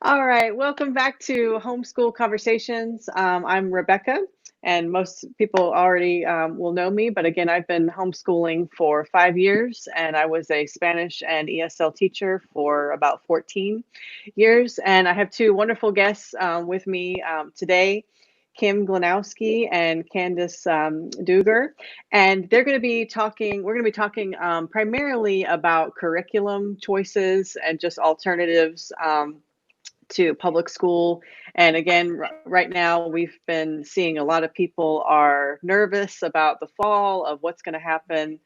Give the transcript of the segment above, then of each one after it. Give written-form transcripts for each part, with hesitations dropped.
All right, welcome back to Homeschool Conversations. I'm Rebecca, and most people already will know me, but again, I've been homeschooling for 5 years, and I was a Spanish and ESL teacher for about 14 years. And I have two wonderful guests with me today, Kim Glanowski and Candace Duger, and they're going to be talking. We're going to be talking primarily about curriculum choices and just alternatives to public school. And again, right now we've been seeing a lot of people are nervous about the fall of what's going to happen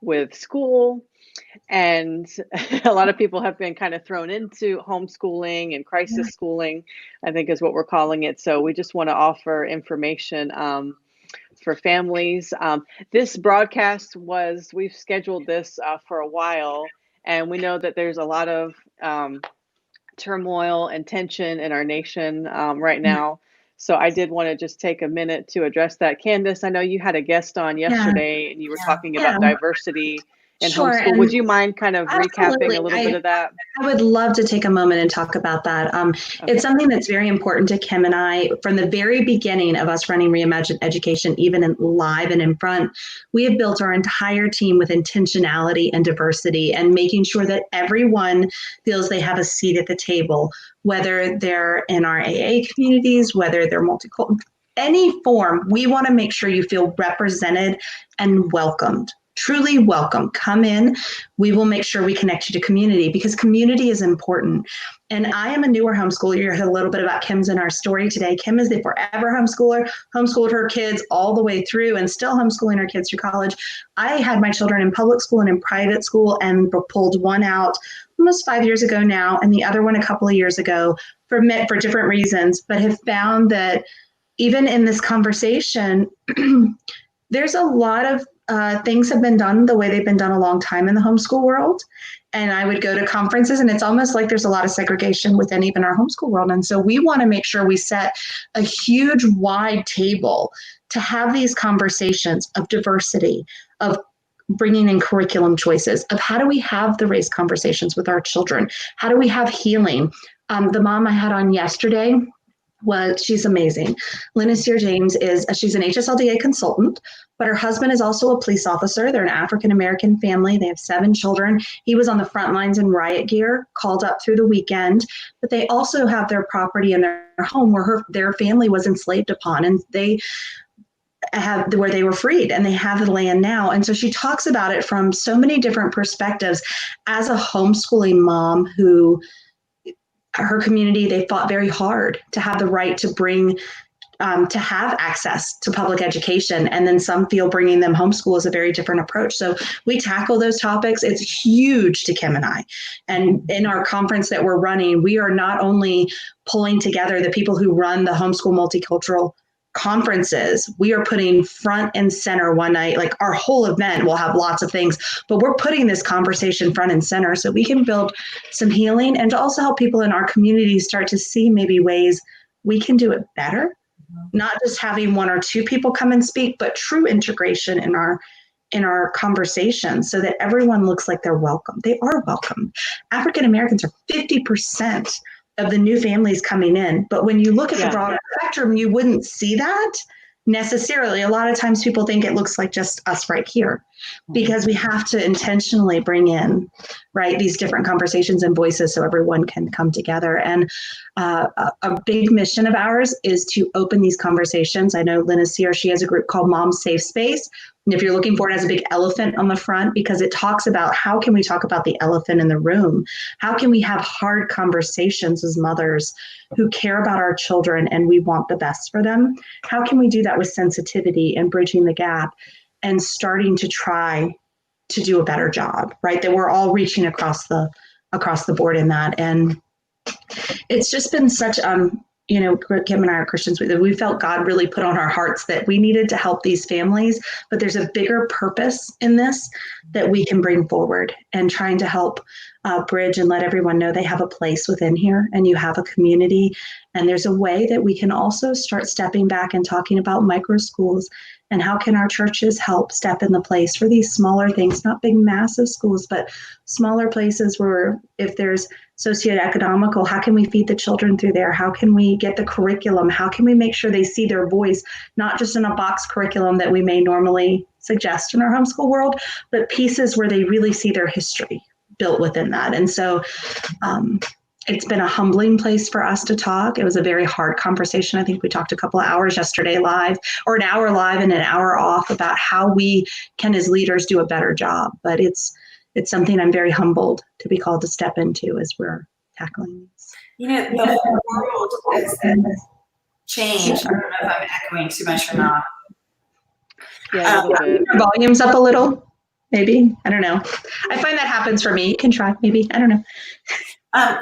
with school. And a lot of people have been kind of thrown into homeschooling and crisis schooling, I think is what we're calling it. So we just want to offer information for families. This broadcast we've scheduled this for a while, and we know that there's a lot of turmoil and tension in our nation right now. So I did want to just take a minute to address that. Candace, I know you had a guest on Yeah, yesterday and you were talking yeah, about diversity in sure. homeschool. Would you mind kind of recapping Absolutely. a little bit of that? I would love to take a moment and talk about that. Okay. It's something that's very important to Kim and I from the very beginning of us running Reimagine Education, even in live and in front. We have built our entire team with intentionality and diversity and making sure that everyone feels they have a seat at the table, whether they're in our AA communities, whether they're multicultural, any form. We want to make sure you feel represented and welcomed. Truly welcome. Come in. We will make sure we connect you to community because community is important. And I am a newer homeschooler. You heard a little bit about Kim's in our story today. Kim is the forever homeschooler, homeschooled her kids all the way through and still homeschooling her kids through college. I had my children in public school and in private school and pulled one out almost 5 years ago now and the other one a couple of years ago for different reasons, but have found that even in this conversation, there's a lot of things have been done the way they've been done a long time in the homeschool world. And I would go to conferences and it's almost like there's a lot of segregation within even our homeschool world. And so we want to make sure we set a huge wide table to have these conversations of diversity, of bringing in curriculum choices, of how do we have the race conversations with our children? How do we have healing? The mom I had on yesterday, she's amazing. Linus James she's an HSLDA consultant, but her husband is also a police officer. They're an African-American family. They have 7 children. He was on the front lines in riot gear, called up through the weekend, but they also have their property in their home where their family was enslaved upon, and where they were freed and they have the land now. And so she talks about it from so many different perspectives as a homeschooling mom who her community, they fought very hard to have the right to bring, to have access to public education. And then some feel bringing them homeschool is a very different approach. So we tackle those topics. It's huge to Kim and I. And in our conference that we're running, we are not only pulling together the people who run the homeschool multicultural conferences, we are putting front and center one night, like our whole event will have lots of things, but we're putting this conversation front and center so we can build some healing and to also help people in our community start to see maybe ways we can do it better, not just having 1 or 2 people come and speak, but true integration in our conversation so that everyone looks like they're welcome. They are welcome. African Americans are 50% of the new families coming in. But when you look at the broader spectrum, you wouldn't see that necessarily. A lot of times people think it looks like just us right here because we have to intentionally bring in, right, these different conversations and voices so everyone can come together. And a big mission of ours is to open these conversations. I know Lynn is here. She has a group called Mom's Safe Space. And if you're looking for it, it has a big elephant on the front because it talks about how can we talk about the elephant in the room? How can we have hard conversations as mothers who care about our children and we want the best for them? How can we do that with sensitivity and bridging the gap and starting to try to do a better job, right? That we're all reaching across the board in that. And it's just been such Kim and I are Christians. We felt God really put on our hearts that we needed to help these families, but there's a bigger purpose in this that we can bring forward and trying to help bridge and let everyone know they have a place within here and you have a community. And there's a way that we can also start stepping back and talking about micro schools and how can our churches help step in the place for these smaller things, not big, massive schools, but smaller places where if there's socioeconomical, how can we feed the children through there? How can we get the curriculum? How can we make sure they see their voice, not just in a box curriculum that we may normally suggest in our homeschool world, but pieces where they really see their history built within that. And so it's been a humbling place for us to talk. It was a very hard conversation. I think we talked a couple of hours yesterday live, or an hour live and an hour off, about how we can as leaders do a better job. But it's something I'm very humbled to be called to step into as we're tackling this. The whole world has changed. I don't know if I'm echoing too much or not. Yeah, a little bit. Your volume's up a little, maybe. I don't know. I find that happens for me. You can try, maybe. I don't know.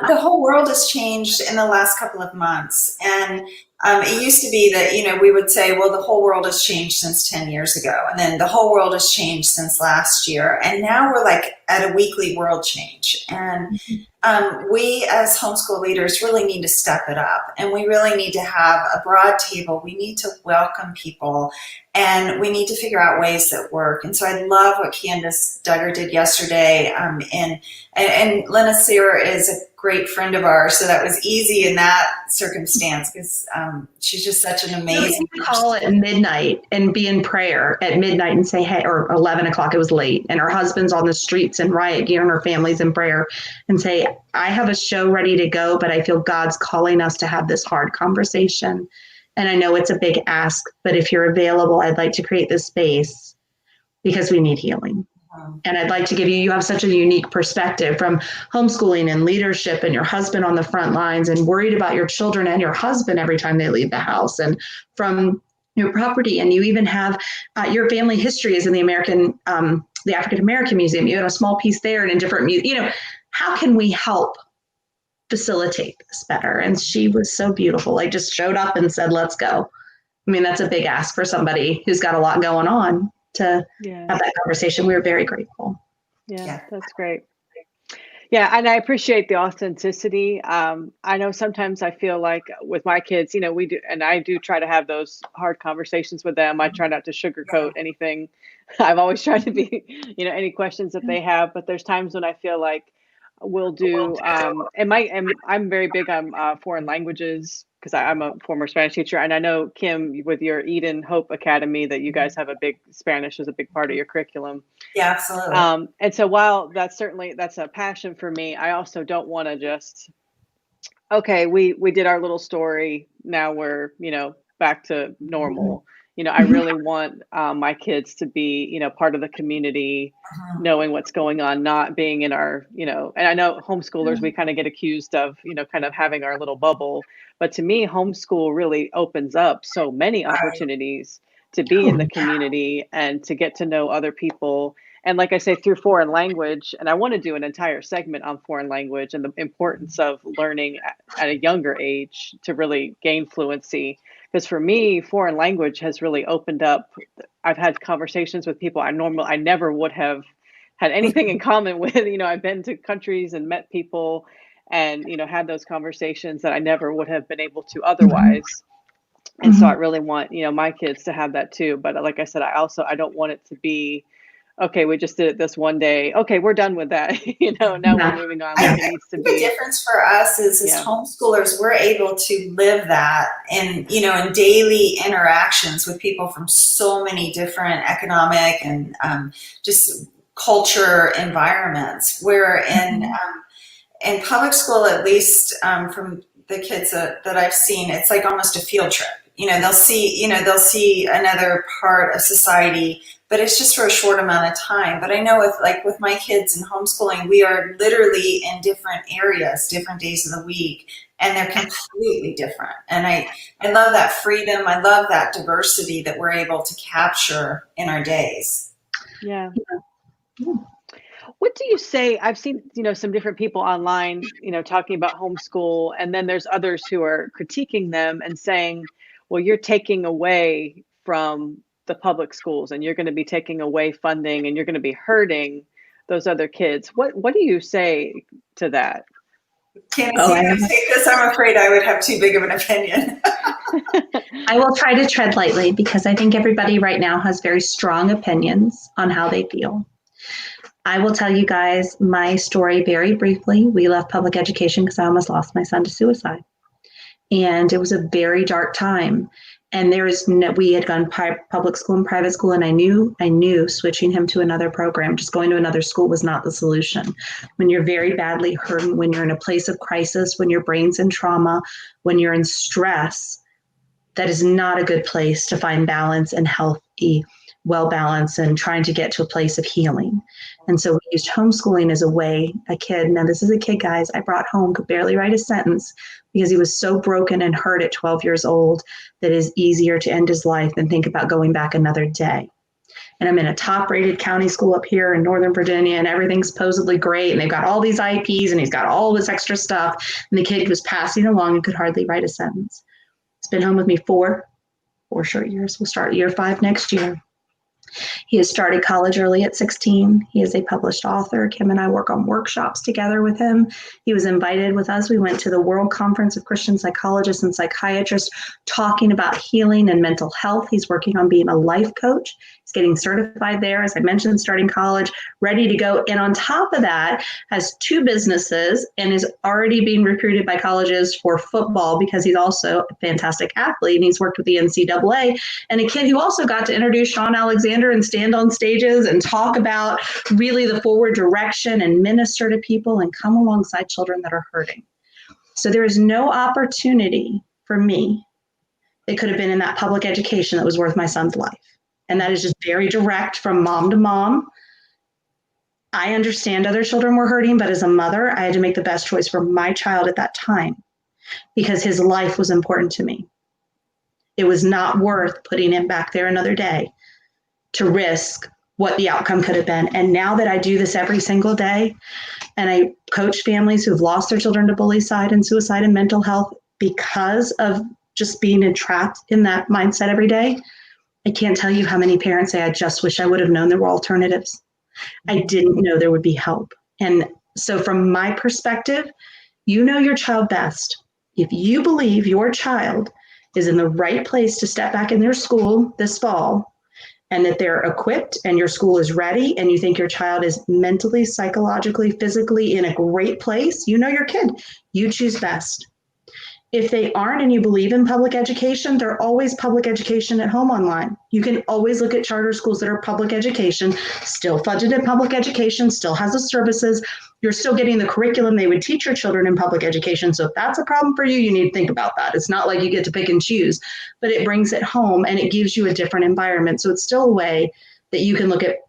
The whole world has changed in the last couple of months. And it used to be that, we would say, well, the whole world has changed since 10 years ago. And then the whole world has changed since last year. And now we're like at a weekly world change. And we as homeschool leaders really need to step it up. And we really need to have a broad table. We need to welcome people. And we need to figure out ways that work. And so I love what Candace Duggar did yesterday. And Lena Sear is a great friend of ours, so that was easy in that circumstance because she's just such an amazing. Call at midnight and be in prayer at midnight and say, hey, or 11 o'clock, it was late, and her husband's on the streets in riot gear and her family's in prayer, and say, I have a show ready to go, but I feel God's calling us to have this hard conversation. And I know it's a big ask, but if you're available, I'd like to create this space because we need healing. And I'd like to give you have such a unique perspective from homeschooling and leadership and your husband on the front lines and worried about your children and your husband every time they leave the house, and from your property. And you even have your family history is in the African American Museum. You had a small piece there and in different, how can we help facilitate this better? And she was so beautiful. I just showed up and said, let's go. I mean, that's a big ask for somebody who's got a lot going on to have that conversation. We were very grateful. Yeah, that's great. Yeah, and I appreciate the authenticity. I know sometimes I feel like with my kids, we do, and I do try to have those hard conversations with them. I try not to sugarcoat anything. I've always tried to be, any questions that they have, but there's times when I feel like we'll do, and I'm very big on foreign languages because I'm a former Spanish teacher, and I know, Kim, with your Eden Hope Academy, that you guys have Spanish is a big part of your curriculum. Yeah, absolutely. And so while that's a passion for me, I also don't want to just, okay, we did our little story, now we're, back to normal. I really want my kids to be, part of the community, knowing what's going on, not being in our, and I know homeschoolers, we kind of get accused of, kind of having our little bubble. But to me, homeschool really opens up so many opportunities to be in the community and to get to know other people. And like I say, through foreign language, and I want to do an entire segment on foreign language and the importance of learning at a younger age to really gain fluency. Because for me, foreign language has really opened up. I've had conversations with people I never would have had anything in common with. I've been to countries and met people and, had those conversations that I never would have been able to otherwise. And so I really want, my kids to have that too. But like I said, I don't want it to be, okay, we just did it this one day. Okay, we're done with that. Now we're moving on. Like it needs to be. The difference for us is as homeschoolers, we're able to live that in daily interactions with people from so many different economic and just culture environments. Where in public school, at least from the kids that I've seen, it's like almost a field trip. They'll see another part of society, but it's just for a short amount of time. But I know with my kids in homeschooling, we are literally in different areas, different days of the week, and they're completely different. And I love that freedom. I love that diversity that we're able to capture in our days. Yeah. What do you say? I've seen, some different people online, talking about homeschool, and then there's others who are critiquing them and saying, well, you're taking away from the public schools and you're going to be taking away funding and you're going to be hurting those other kids. What do you say to that? Candace, you can take this. I'm afraid I would have too big of an opinion. I will try to tread lightly because I think everybody right now has very strong opinions on how they feel. I will tell you guys my story very briefly. We left public education because I almost lost my son to suicide. And it was a very dark time. And we had gone public school and private school, and I knew switching him to another program, just going to another school, was not the solution. When you're very badly hurt, when you're in a place of crisis, when your brain's in trauma, when you're in stress, that is not a good place to find balance and healthy, well balanced, and trying to get to a place of healing. And so we used homeschooling as a way. Now this is a kid, guys, I brought home, could barely write a sentence because he was so broken and hurt at 12 years old that it is easier to end his life than think about going back another day. And I'm in a top-rated county school up here in Northern Virginia, and everything's supposedly great, and they've got all these IEPs, and he's got all this extra stuff, and the kid was passing along and could hardly write a sentence. He's been home with me four short years. We'll start year 5 next year. He has started college early at 16. He is a published author. Kim and I work on workshops together with him. He was invited with us. We went to the World Conference of Christian Psychologists and Psychiatrists talking about healing and mental health. He's working on being a life coach. He's getting certified there, as I mentioned, starting college, ready to go. And on top of that, has 2 businesses and is already being recruited by colleges for football because he's also a fantastic athlete, and he's worked with the NCAA. And a kid who also got to introduce Sean Alexander and stand on stages and talk about really the forward direction and minister to people and come alongside children that are hurting. So there is no opportunity for me that could have been in that public education that was worth my son's life. And that is just very direct from mom to mom. I understand other children were hurting, but as a mother, I had to make the best choice for my child at that time because his life was important to me. It was not worth putting him back there another day to risk what the outcome could have been. And now that I do this every single day, and I coach families who've lost their children to bullying and suicide and mental health because of just being entrapped in that mindset every day, I can't tell you how many parents say, I just wish I would have known there were alternatives. I didn't know there would be help. And so from my perspective, you know your child best. If you believe your child is in the right place to step back in their school this fall, and that they're equipped and your school is ready, and you think your child is mentally, psychologically, physically in a great place, you know your kid. You choose best. If they aren't and you believe in public education, they're always public education at home online. You can always look at charter schools that are public education, still funded in public education, still has the services. You're still getting the curriculum they would teach your children in public education. So if that's a problem for you, you need to think about that. It's not like you get to pick and choose, but it brings it home and it gives you a different environment. So it's still a way that you can look at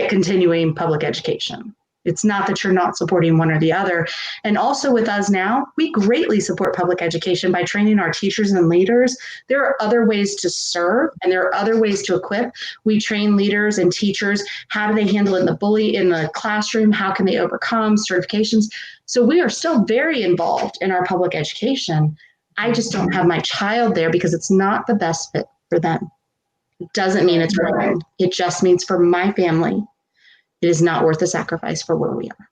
continuing public education. It's not that you're not supporting one or the other. And also with us now, we greatly support public education by training our teachers and leaders. There are other ways to serve and there are other ways to equip. We train leaders and teachers. How do they handle it in the classroom? How can they overcome certifications? So we are still very involved in our public education. I just don't have my child there because it's not the best fit for them. It doesn't mean it's wrong. It just means for my family, it is not worth the sacrifice for where we are.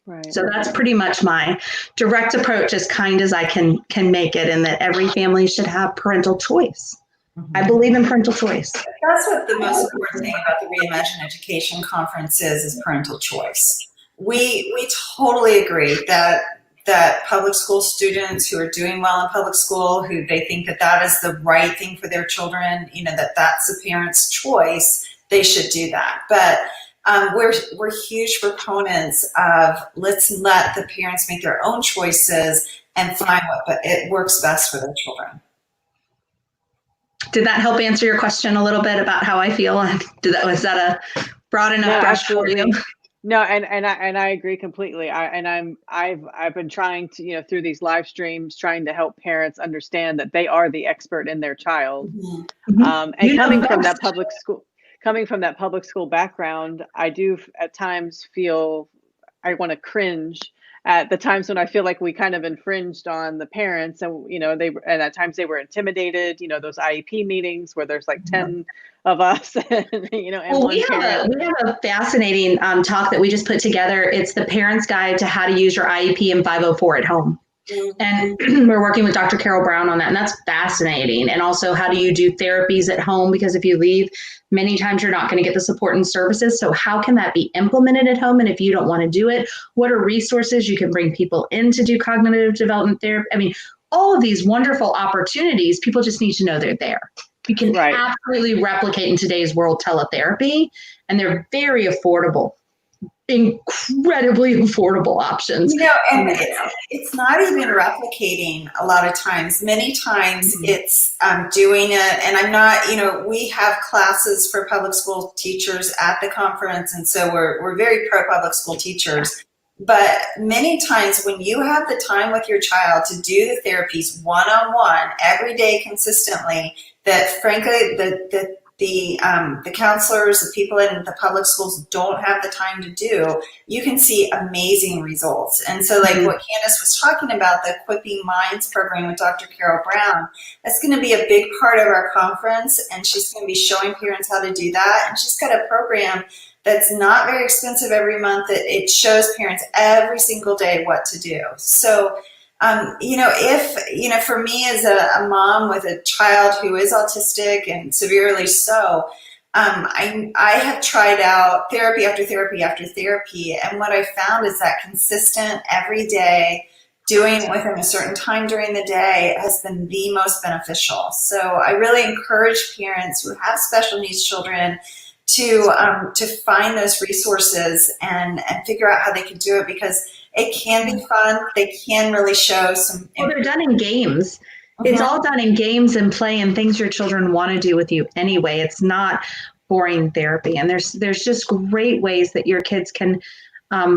Right. So that's pretty much my direct approach, as kind as I can make it, and that every family should have parental choice. Mm-hmm. I believe in parental choice. That's what the most important thing about the Reimagine Education Conference is parental choice. We totally agree that public school students who are doing well in public school, who they think that is the right thing for their children, that's the parent's choice, they should do that. But we're huge proponents of let's let the parents make their own choices and find what it works best for their children. Did that help answer your question a little bit about how I feel? Was that a broad enough brush for you? No, and I agree completely. I've been trying to, through these live streams, trying to help parents understand that they are the expert in their child. Mm-hmm. And coming from that public school background, I do at times feel I want to cringe at the times when I feel like we kind of infringed on the parents, and and at times they were intimidated. Those IEP meetings where there's like 10 of us, and well, we have a fascinating talk that we just put together. It's the Parent's Guide to How to Use Your IEP in 504 at Home. And we're working with Dr. Carol Brown on that, and that's fascinating. And also, how do you do therapies at home? Because if you leave, many times you're not going to get the support and services. So how can that be implemented at home? And if you don't want to do it, what are resources you can bring people in to do cognitive development therapy? I mean, all of these wonderful opportunities, people just need to know they're there. You can absolutely replicate in today's world teletherapy, and they're very affordable. Incredibly affordable options. And it's not even replicating a lot of times. Many times it's doing it. And I'm not, we have classes for public school teachers at the conference. And so we're very pro public school teachers. But many times when you have the time with your child to do the therapies one-on-one every day consistently, that frankly, the counselors, the people in the public schools don't have the time to do, you can see amazing results. And so like what Candace was talking about, the Equipping Minds program with Dr. Carol Brown, that's going to be a big part of our conference, and she's going to be showing parents how to do that. And she's got a program that's not very expensive every month, that it shows parents every single day what to do. So if, for me as a mom with a child who is autistic and severely so, I have tried out therapy after therapy after therapy. And what I found is that consistent every day, doing it within a certain time during the day has been the most beneficial. So I really encourage parents who have special needs children to find those resources and figure out how they can do it, because it can be fun. They can really show some. Well, they're done in games. It's all done in games and play and things your children want to do with you anyway. It's not boring therapy. And there's just great ways that your kids can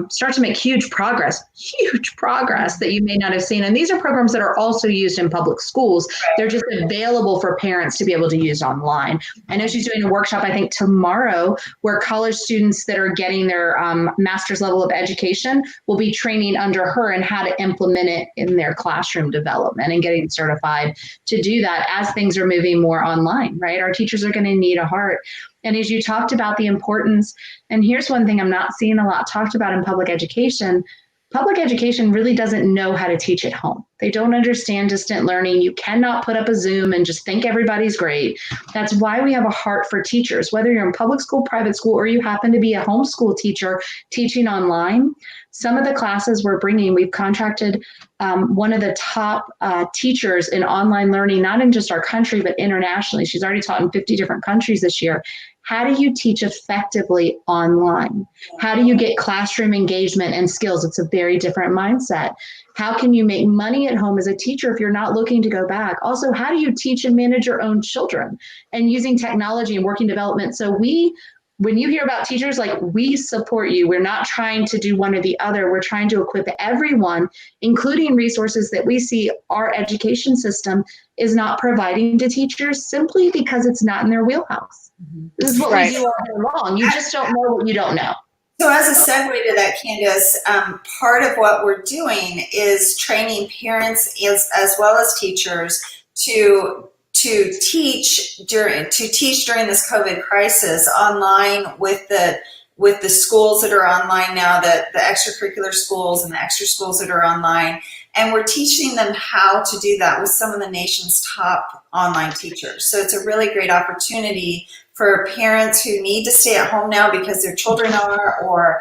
start to make huge progress that you may not have seen. And these are programs that are also used in public schools. They're just available for parents to be able to use online. I know she's doing a workshop, I think tomorrow, where college students that are getting their master's level of education will be training under her and how to implement it in their classroom development and getting certified to do that as things are moving more online, right? Our teachers are going to need a heart. And as you talked about the importance, and here's one thing I'm not seeing a lot talked about in public education really doesn't know how to teach at home. They don't understand distant learning. You cannot put up a Zoom and just think everybody's great. That's why we have a heart for teachers, whether you're in public school, private school, or you happen to be a homeschool teacher teaching online. Some of the classes we're bringing, we've contracted one of the top teachers in online learning, not in just our country, but internationally. She's already taught in 50 different countries this year. How do you teach effectively online? How do you get classroom engagement and skills? It's a very different mindset. How can you make money at home as a teacher if you're not looking to go back? Also, how do you teach and manage your own children and using technology and working development? So when you hear about teachers, like, we support you. We're not trying to do one or the other. We're trying to equip everyone, including resources that we see our education system is not providing to teachers simply because it's not in their wheelhouse. This is what we do all day long. You just don't know what you don't know. So as a segue to that, Candace, part of what we're doing is training parents as well as teachers to teach during this COVID crisis online with the schools that are online now, the extracurricular schools and the extra schools that are online. And we're teaching them how to do that with some of the nation's top online teachers. So it's a really great opportunity for parents who need to stay at home now because their children are, or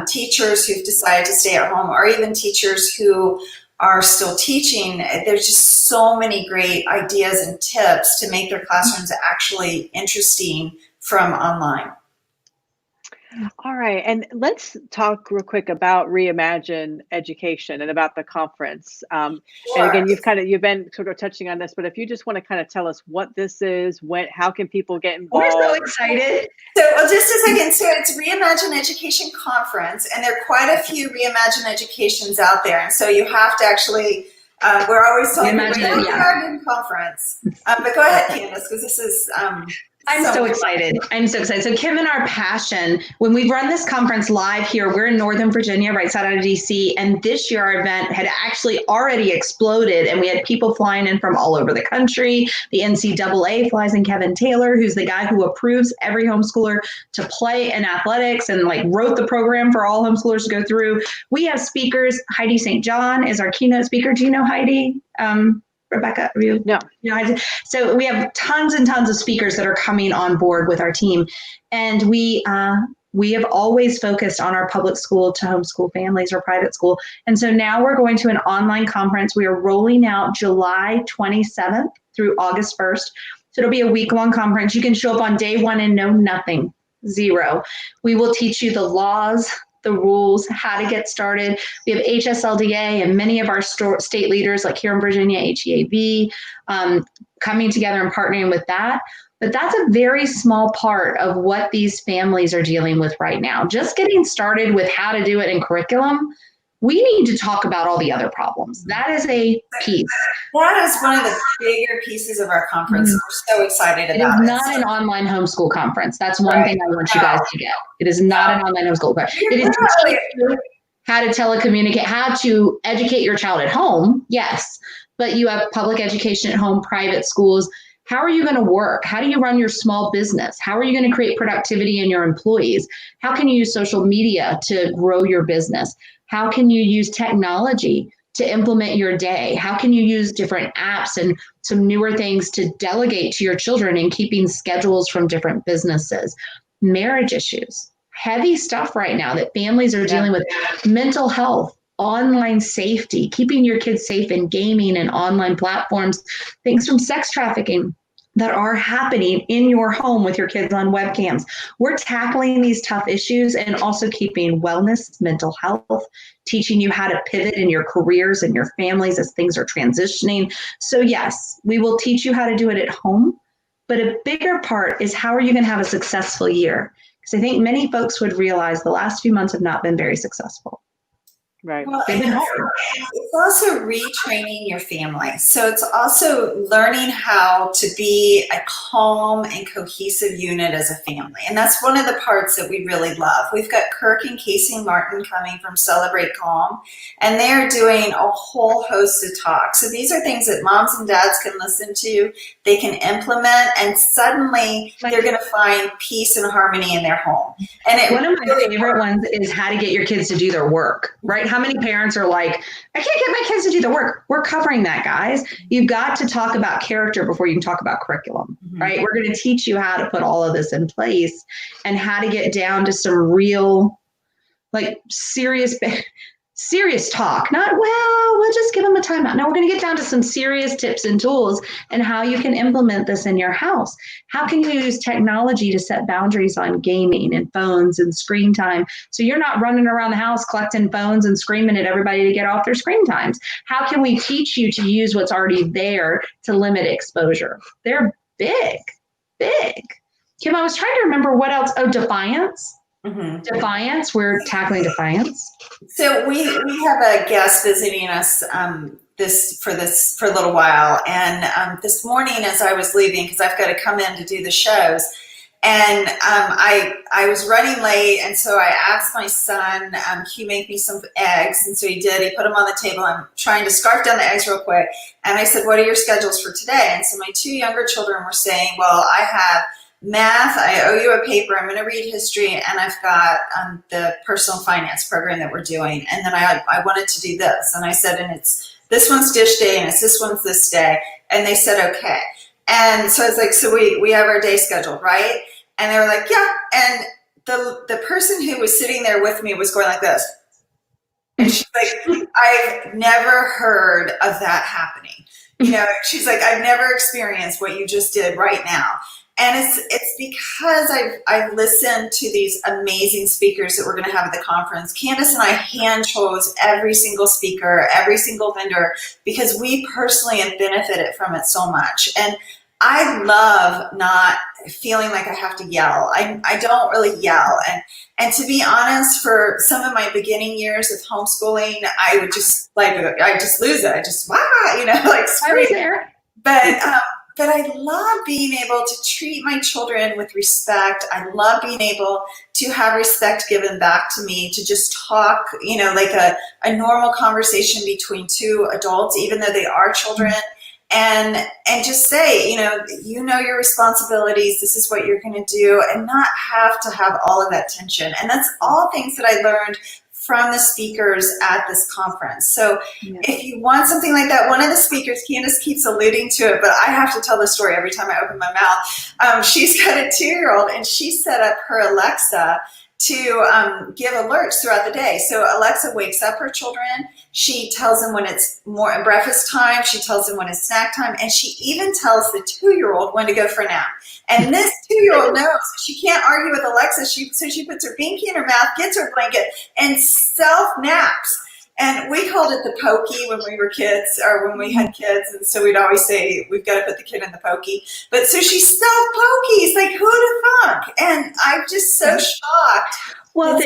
teachers who've decided to stay at home, or even teachers who are still teaching. There's just so many great ideas and tips to make their classrooms actually interesting from online. All right, and let's talk real quick about Reimagine Education and about the conference. Sure. And again, you've been sort of touching on this, but if you just want to kind of tell us what this is, how can people get involved? We're so excited. So, well, just a second. So it's Reimagine Education Conference, and there are quite a few Reimagine Educations out there. And so you have to actually, we're always telling people, Reimagine Conference. But go ahead, Candace, because this is I'm so excited. I'm so excited. So Kim and our passion, when we run this conference live here, we're in Northern Virginia, right side out of DC. And this year our event had actually already exploded and we had people flying in from all over the country. The NCAA flies in Kevin Taylor, who's the guy who approves every homeschooler to play in athletics and like wrote the program for all homeschoolers to go through. We have speakers. Heidi St. John is our keynote speaker. Do you know Heidi? Rebecca, are you? No. So we have tons and tons of speakers that are coming on board with our team. And we have always focused on our public school to homeschool families or private school. And so now we're going to an online conference. We are rolling out July 27th through August 1st. So it'll be a week-long conference. You can show up on day one and know nothing, zero. We will teach you the laws, the rules, how to get started. We have HSLDA and many of our state leaders, like here in Virginia, HEAV, coming together and partnering with that. But that's a very small part of what these families are dealing with right now. Just getting started with how to do it in curriculum, we need to talk about all the other problems. That is a piece. That is one of the bigger pieces of our conference. We're so excited about it. It is not an online homeschool conference. That's one thing I want you guys to get. It is not an online homeschool conference. It is to teach you how to telecommunicate, how to educate your child at home. Yes, but you have public education at home, private schools. How are you going to work? How do you run your small business? How are you going to create productivity in your employees? How can you use social media to grow your business? How can you use technology to implement your day? How can you use different apps and some newer things to delegate to your children in keeping schedules from different businesses? Marriage issues, heavy stuff right now that families are dealing with. Mental health, online safety, keeping your kids safe in gaming and online platforms, things from sex trafficking that are happening in your home with your kids on webcams. We're tackling these tough issues and also keeping wellness, mental health, teaching you how to pivot in your careers and your families as things are transitioning. So yes, we will teach you how to do it at home, but a bigger part is how are you going to have a successful year? Because I think many folks would realize the last few months have not been very successful. Right. Well, They've been hard. it's also retraining your family. So it's also learning how to be a calm and cohesive unit as a family. And that's one of the parts that we really love. We've got Kirk and Casey Martin coming from Celebrate Calm, and they're doing a whole host of talks. So these are things that moms and dads can listen to, they can implement, and suddenly they're going to find peace and harmony in their home. And one of my favorite ones is how to get your kids to do their work, right? How many parents are like, I can't get my kids to do the work. We're covering that, guys. You've got to talk about character before you can talk about curriculum, right? We're going to teach you how to put all of this in place and how to get down to some real, like serious talk. Not, well, we'll just give them a timeout. No, we're going to get down to some serious tips and tools and how you can implement this in your house. How can you use technology to set boundaries on gaming and phones and screen time so you're not running around the house collecting phones and screaming at everybody to get off their screen times? How can we teach you to use what's already there to limit exposure? They're big. Kim, I was trying to remember what else. Oh, defiance. Defiance. We're tackling defiance. So we have a guest visiting us for a little while, and this morning as I was leaving, because I've got to come in to do the shows, and I was running late, and so I asked my son, can you make me some eggs? And so he did. He put them on the table. I'm trying to scarf down the eggs real quick, and I said, what are your schedules for today? And so my two younger children were saying, well, I have math, I owe you a paper, I'm going to read history, and I've got the personal finance program that we're doing, and then I wanted to do this, and I said, and it's this one's dish day, and it's this one's this day, and they said, okay. And so I was like, so we have our day scheduled, right? And they were like, yeah. And the person who was sitting there with me was going like this, and she's like, I've never heard of that happening. You know, she's like, I've never experienced what you just did right now. And it's because I've listened to these amazing speakers that we're going to have at the conference. Candace and I hand chose every single speaker, every single vendor, because we personally have benefited from it so much. And I love not feeling like I have to yell. I don't really yell. And to be honest, for some of my beginning years of homeschooling, I would just I just lose it. I just, like scream. I was there. but I love being able to treat my children with respect. I love being able to have respect given back to me, to just talk, like a normal conversation between two adults, even though they are children. And just say, you know your responsibilities, this is what you're going to do, and not have to have all of that tension. And that's all things that I learned from the speakers at this conference. So if you want something like that, one of the speakers, Candace keeps alluding to it, but I have to tell the story every time I open my mouth. She's got a 2-year-old, and she set up her Alexa to give alerts throughout the day. So Alexa wakes up her children. She tells them when it's more breakfast time. She tells them when it's snack time. And she even tells the 2-year-old when to go for a nap. And this 2-year-old knows she can't argue with Alexa. So she puts her binky in her mouth, gets her blanket, and self-naps. And we called it the pokey when we were kids, or when we had kids. And so we'd always say, we've got to put the kid in the pokey. But so she self-pokies, like, who'd have thunk? And I'm just so shocked. Well,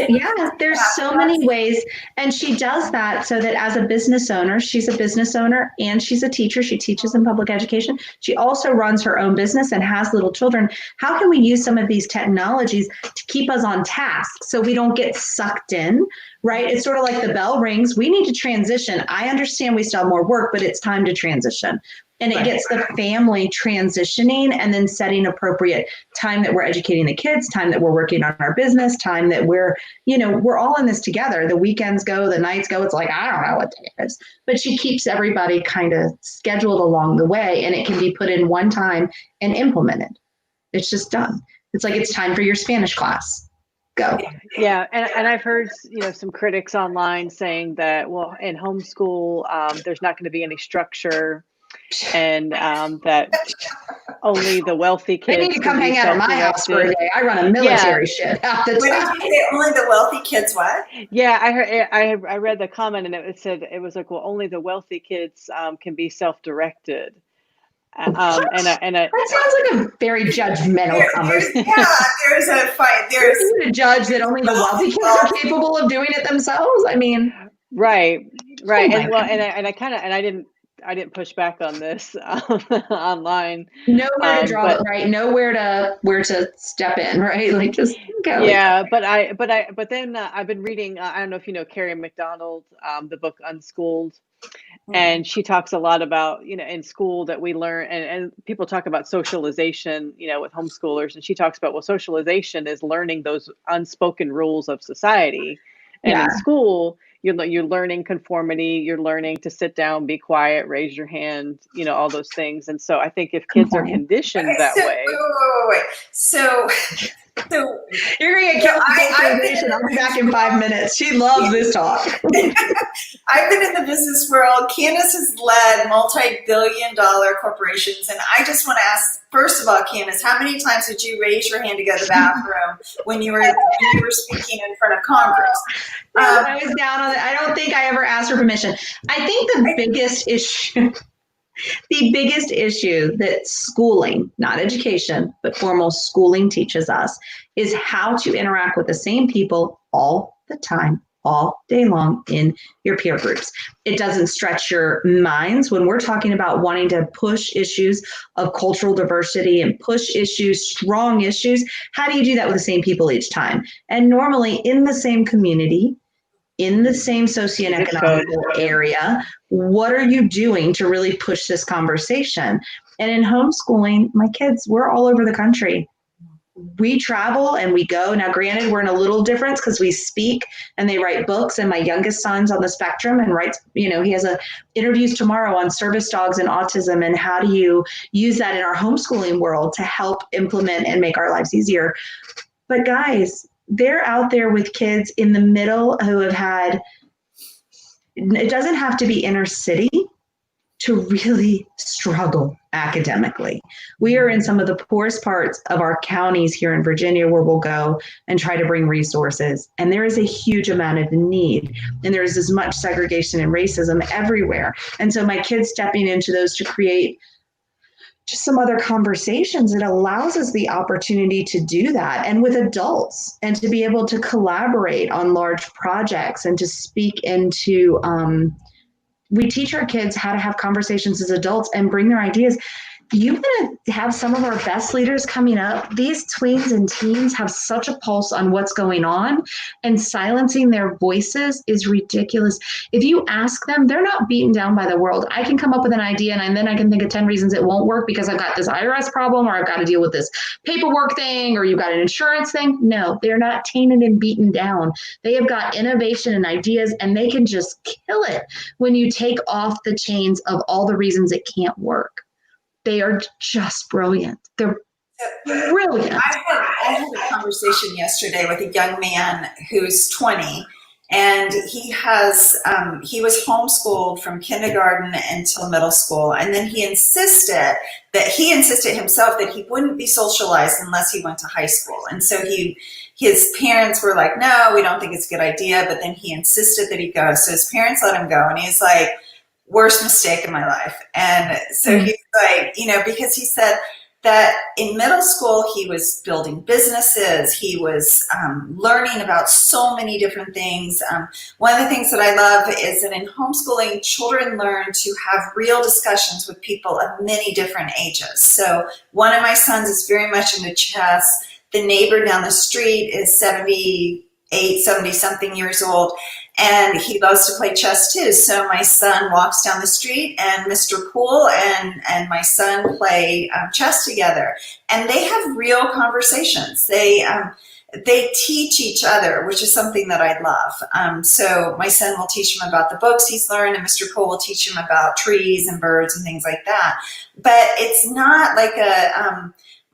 there's so many ways. And she does that so that as a business owner, she's a business owner and she's a teacher. She teaches in public education. She also runs her own business and has little children. How can we use some of these technologies to keep us on task so we don't get sucked in, right? It's sort of like the bell rings. We need to transition. I understand we still have more work, but it's time to transition. And it gets the family transitioning and then setting appropriate time that we're educating the kids, time that we're working on our business, time that we're all in this together. The weekends go, the nights go. It's like, I don't know what day it is. But she keeps everybody kind of scheduled along the way, and it can be put in one time and implemented. It's just done. It's like, it's time for your Spanish class. Go. Yeah, and I've heard some critics online saying that, well, in homeschool, there's not going to be any structure, and that only the wealthy kids. They need to come hang out at my house for a day. I run a military shit half the time. What did you say? Only the wealthy kids what? Yeah, I read the comment, and it said, it was like, well, only the wealthy kids can be self-directed. That sounds like a very judgmental conversation. Yeah, there's a fight. There's a judge that only the wealthy kids are capable of doing it themselves. I mean, right. I didn't push back on this online. Nowhere to draw it, right? Nowhere to step in, right? Like, just go. Yeah, but then I've been reading. I don't know if you know Carrie McDonald, the book Unschooled. And she talks a lot about, in school that we learn, and people talk about socialization, with homeschoolers. And she talks about, well, socialization is learning those unspoken rules of society. And in school, you're learning conformity, you're learning to sit down, be quiet, raise your hand, all those things. And so I think if kids are conditioned that way. Wait. So you're going to get killed. I'll be back in 5 minutes. She loves this talk. I've been in the business world. Candace has led multi-billion-dollar corporations. And I just want to ask, first of all, Candace, how many times did you raise your hand to go to the bathroom when you were speaking in front of Congress? I was down on it. I don't think I ever asked for permission. I think the biggest issue that schooling, not education, but formal schooling teaches us is how to interact with the same people all the time, all day long in your peer groups. It doesn't stretch your minds when we're talking about wanting to push issues of cultural diversity and push issues, strong issues. How do you do that with the same people each time? And normally in the same community, in the same socioeconomic area, what are you doing to really push this conversation? And in homeschooling, my kids, we're all over the country. We travel and we go. Now, granted, we're in a little difference because we speak and they write books. And my youngest son's on the spectrum and writes, he has interviews tomorrow on service dogs and autism. And how do you use that in our homeschooling world to help implement and make our lives easier? But guys, they're out there with kids in the middle who have had, it doesn't have to be inner city to really struggle academically. We are in some of the poorest parts of our counties here in Virginia where we'll go and try to bring resources. And there is a huge amount of need. And there is as much segregation and racism everywhere. And so my kids stepping into those to create just some other conversations, it allows us the opportunity to do that, and with adults, and to be able to collaborate on large projects and to speak into, we teach our kids how to have conversations as adults and bring their ideas. you're going to have some of our best leaders coming up. These tweens and teens have such a pulse on what's going on, and silencing their voices is ridiculous. If you ask them, they're not beaten down by the world. I can come up with an idea and then I can think of 10 reasons it won't work because I've got this IRS problem, or I've got to deal with this paperwork thing, or you've got an insurance thing. No, they're not tainted and beaten down. They have got innovation and ideas, and they can just kill it when you take off the chains of all the reasons it can't work. They are just brilliant. They're brilliant. I had a conversation yesterday with a young man who's 20, and he was homeschooled from kindergarten until middle school, and then he insisted himself that he wouldn't be socialized unless he went to high school. And so his parents were like, no, we don't think it's a good idea, but then he insisted that he go. So his parents let him go, and he's like, worst mistake in my life. And so he's like, because he said that in middle school, he was building businesses. He was learning about so many different things. One of the things that I love is that in homeschooling, children learn to have real discussions with people of many different ages. So one of my sons is very much into chess. The neighbor down the street is 78, 70 something years old, and he loves to play chess too. So my son walks down the street, and Mr. Poole and my son play chess together, and they have real conversations. They teach each other, which is something that I love. So my son will teach him about the books he's learned, and Mr. Poole will teach him about trees and birds and things like that. But it's not like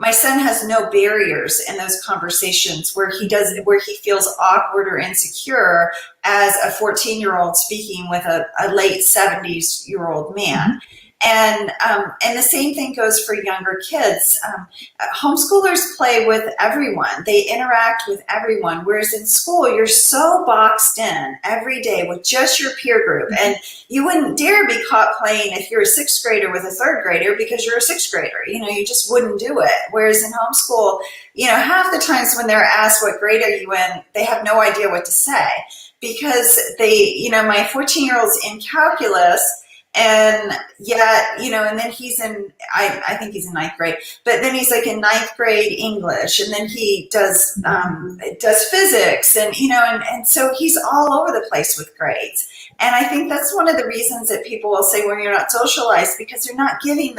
my son has no barriers in those conversations where he feels awkward or insecure as a 14-year-old speaking with a late 70s-year-old man. And the same thing goes for younger kids. Homeschoolers play with everyone. They interact with everyone. Whereas in school, you're so boxed in every day with just your peer group. And you wouldn't dare be caught playing if you're a sixth grader with a third grader because you're a sixth grader. You just wouldn't do it. Whereas in homeschool, half the times when they're asked what grade are you in, they have no idea what to say because my 14-year-old's in calculus. And yet, and then he's in, I think he's in ninth grade, but then he's like in ninth grade English, and then he does physics, and so he's all over the place with grades. And I think that's one of the reasons that people will say, well, you're not socialized, because they're not giving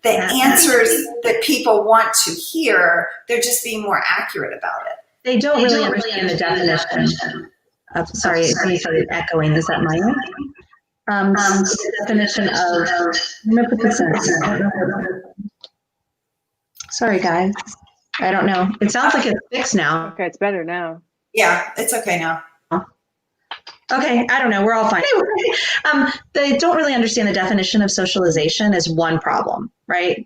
the answers that people want to hear. They're just being more accurate about it. They don't really understand the definition of, sorry, somebody started echoing. Is that my end? The definition of, I'm going to put this in. Sorry, guys. I don't know. It sounds like it's fixed now. Okay, it's better now. Yeah, it's okay now. Okay, I don't know. We're all fine. They don't really understand the definition of socialization is one problem, right?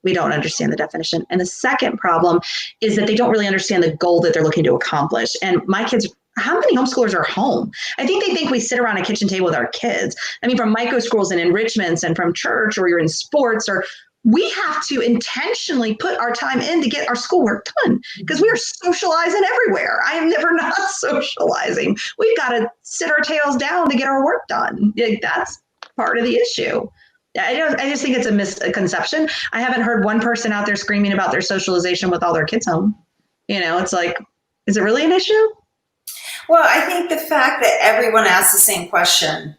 We don't understand the definition. And the second problem is that they don't really understand the goal that they're looking to accomplish. And my kids, how many homeschoolers are home? I think they think we sit around a kitchen table with our kids. I mean, from micro schools and enrichments and from church, or you're in sports, or we have to intentionally put our time in to get our schoolwork done because we are socializing everywhere. I am never not socializing. We've got to sit our tails down to get our work done. That's part of the issue. I just think it's a misconception. I haven't heard one person out there screaming about their socialization with all their kids home. It's like, is it really an issue? Well, I think the fact that everyone asks the same question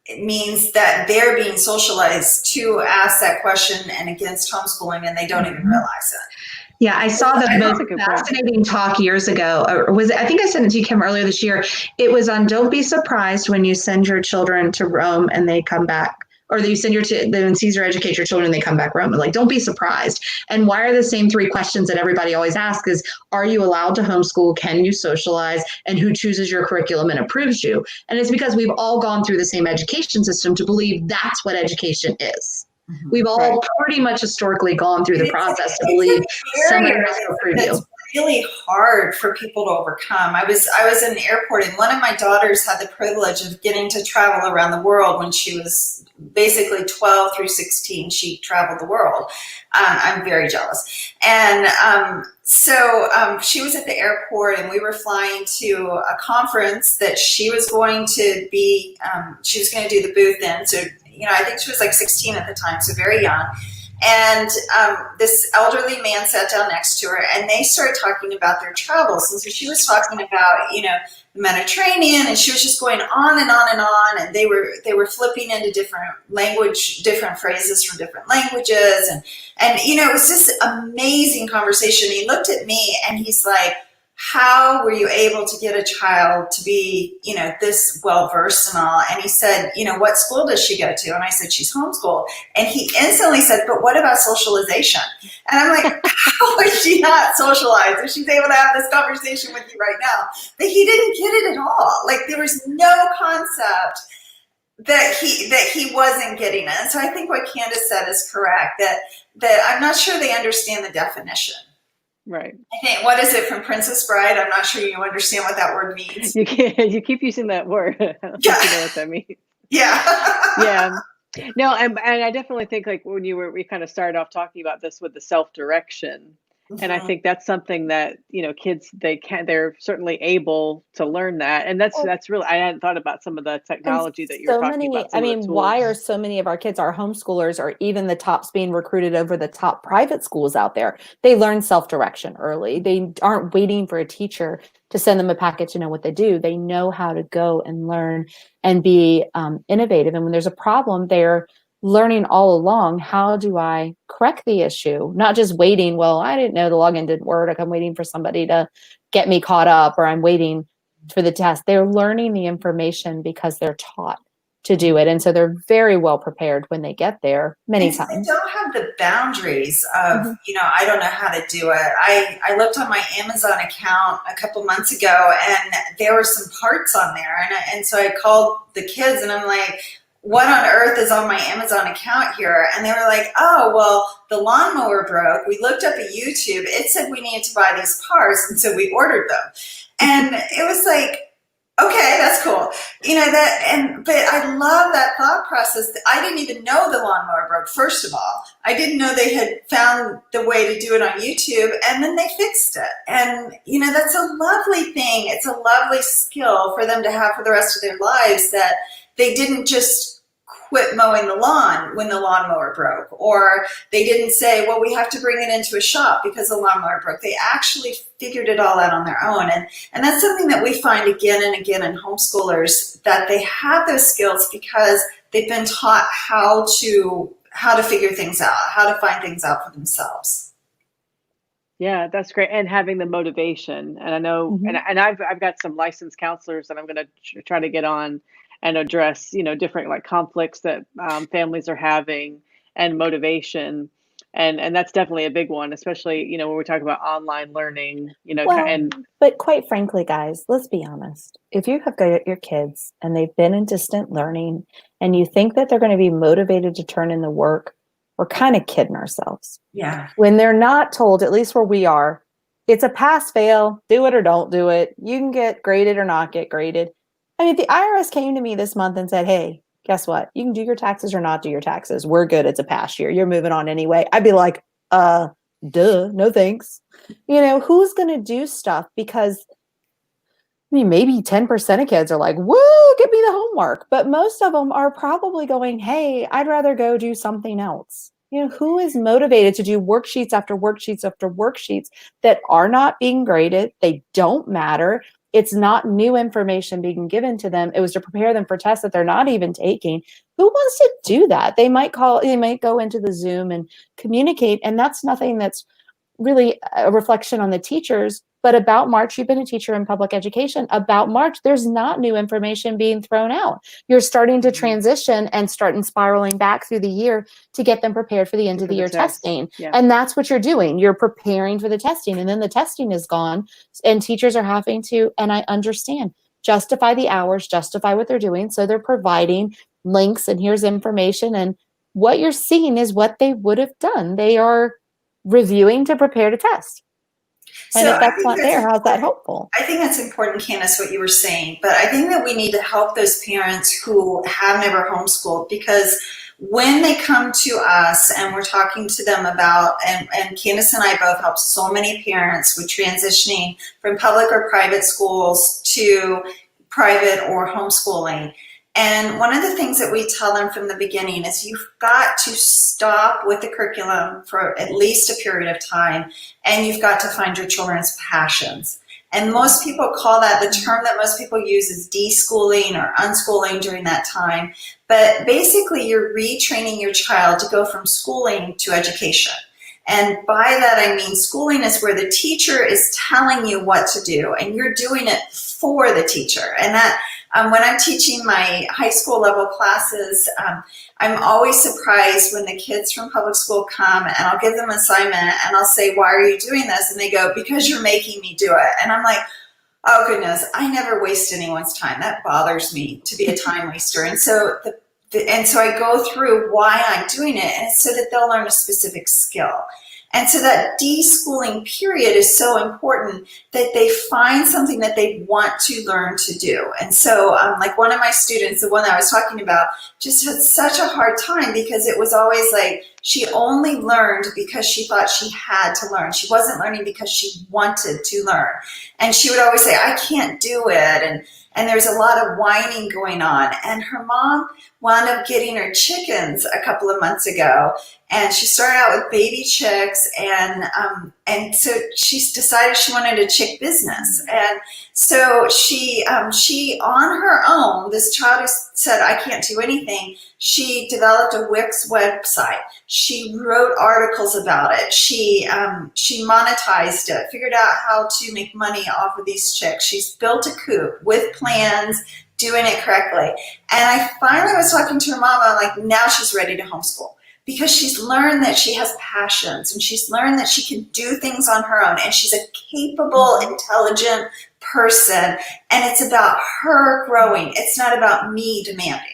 it means that they're being socialized to ask that question and against homeschooling, and they don't even realize it. Yeah, I saw the most fascinating talk years ago. I think I sent it to you, Kim, earlier this year. It was on don't be surprised when you send your children to Rome and they come back. Or you send when Caesar educate your children, they come back Roman. Like, don't be surprised. And why are the same three questions that everybody always asks is, are you allowed to homeschool? Can you socialize? And who chooses your curriculum and approves you? And it's because we've all gone through the same education system to believe that's what education is. Mm-hmm. We've all pretty much historically gone through the process to believe somebody else will approve you. Really hard for people to overcome. I was in the airport, and one of my daughters had the privilege of getting to travel around the world when she was basically 12 through 16. She traveled the world. I'm very jealous. And so she was at the airport, and we were flying to a conference that she was going to be, she was going to do the booth in. So, I think she was like 16 at the time, so very young. And this elderly man sat down next to her, and they started talking about their travels. And so she was talking about, you know, the Mediterranean, and she was just going on and on and on. And they were flipping into different phrases from different languages, and you know, it was just amazing conversation. He looked at me, and he's like, how were you able to get a child to be, you know, this well-versed and all? And he said, you know, what school does she go to? And I said, she's homeschooled. And he instantly said, but what about socialization? And I'm like, how is she not socialized if she's able to have this conversation with you right now? But he didn't get it at all. Like, there was no concept that he wasn't getting it. And so I think what Candace said is correct, that I'm not sure they understand the definition. Right. I think, what is it from Princess Bride? I'm not sure you understand what that word means. You keep using that word. I don't think you know what that means. Yeah. Yeah. No, and I definitely think, like, when we kind of started off talking about this with the self-direction. And I think that's something that, you know, kids, they're certainly able to learn that. And that's really, I hadn't thought about some of the technology that you're talking about. I mean, why are so many of our kids, our homeschoolers, or even the tops being recruited over the top private schools out there? They learn self-direction early. They aren't waiting for a teacher to send them a packet to know what they do. They know how to go and learn and be innovative. And when there's a problem, they're learning all along, how do I correct the issue? Not just waiting, well, I didn't know the login didn't work, I'm waiting for somebody to get me caught up, or I'm waiting for the test. They're learning the information because they're taught to do it. And so they're very well prepared when they get there many times. They don't have the boundaries of, you know, I don't know how to do it. I looked on my Amazon account a couple months ago, and there were some parts on there. And so I called the kids, and I'm like, what on earth is on my Amazon account here? And they were like, oh, well, the lawnmower broke. We looked up at YouTube. It said we needed to buy these parts. And so we ordered them. And it was like, okay, that's cool. You know, but I love that thought process. I didn't even know the lawnmower broke, first of all. I didn't know they had found the way to do it on YouTube, and then they fixed it. And, you know, that's a lovely thing. It's a lovely skill for them to have for the rest of their lives, that they didn't just quit mowing the lawn when the lawnmower broke, or they didn't say, well, we have to bring it into a shop because the lawnmower broke. They actually figured it all out on their own. And that's something that we find again and again in homeschoolers, that they have those skills because they've been taught how to figure things out, how to find things out for themselves. Yeah, that's great. And having the motivation. And I know, and I've got some licensed counselors that I'm going to try to get on and address, you know, different like conflicts that families are having, and motivation. And that's definitely a big one, especially, you know, when we're talking about online learning, you know, but quite frankly, guys, let's be honest. If you have got your kids and they've been in distant learning, and you think that they're going to be motivated to turn in the work, we're kind of kidding ourselves. Yeah. When they're not told, at least where we are, it's a pass fail, do it or don't do it. You can get graded or not get graded. I mean, if the IRS came to me this month and said, hey, guess what? You can do your taxes or not do your taxes. We're good. It's a pass year. You're moving on anyway. I'd be like, duh, no thanks. You know, who's going to do stuff? Because, I mean, maybe 10% of kids are like, woo, give me the homework. But most of them are probably going, hey, I'd rather go do something else. You know, who is motivated to do worksheets after worksheets after worksheets that are not being graded? They don't matter. It's not new information being given to them. It was to prepare them for tests that they're not even taking. Who wants to do that? They might go into the Zoom and communicate. And that's nothing that's really a reflection on the teachers. But about March, you've been a teacher in public education. About March, there's not new information being thrown out. You're starting to transition and start spiraling back through the year to get them prepared for the end of the year testing. Yeah. And that's what you're doing. You're preparing for the testing, and then the testing is gone, and teachers are having to, and I understand, justify the hours, justify what they're doing. So they're providing links, and here's information. And what you're seeing is what they would have done. They are reviewing to prepare to test. And so if that's not there, how's that helpful? I think that's important, Candace, what you were saying. But I think that we need to help those parents who have never homeschooled, because when they come to us and we're talking to them about, and Candace and I both help so many parents with transitioning from public or private schools to private or homeschooling, And one of the things that we tell them from the beginning is you've got to stop with the curriculum for at least a period of time, and you've got to find your children's passions. And most people call that, the term that most people use is deschooling or unschooling during that time. But basically, you're retraining your child to go from schooling to education. And by that, I mean schooling is where the teacher is telling you what to do, and you're doing it for the teacher. And that when I'm teaching my high school level classes, I'm always surprised when the kids from public school come, and I'll give them an assignment and I'll say, why are you doing this? And they go, because you're making me do it. And I'm like, oh goodness, I never waste anyone's time. That bothers me to be a time waster. And so I go through why I'm doing it, and it's so that they'll learn a specific skill. And so that deschooling period is so important, that they find something that they want to learn to do. And so like one of my students, the one that I was talking about, just had such a hard time because it was always like she only learned because she thought she had to learn. She wasn't learning because she wanted to learn. And she would always say, I can't do it. And there's a lot of whining going on. And her mom wound up getting her chickens a couple of months ago. And she started out with baby chicks. And so she decided she wanted a chick business. And so she on her own, this child who said, I can't do anything, she developed a Wix website. She wrote articles about it. She monetized it, figured out how to make money off of these chicks. She's built a coop with plans, doing it correctly. And I finally was talking to her mom. I'm like, now she's ready to homeschool, because she's learned that she has passions, and she's learned that she can do things on her own, and she's a capable, intelligent person, and it's about her growing. It's not about me demanding.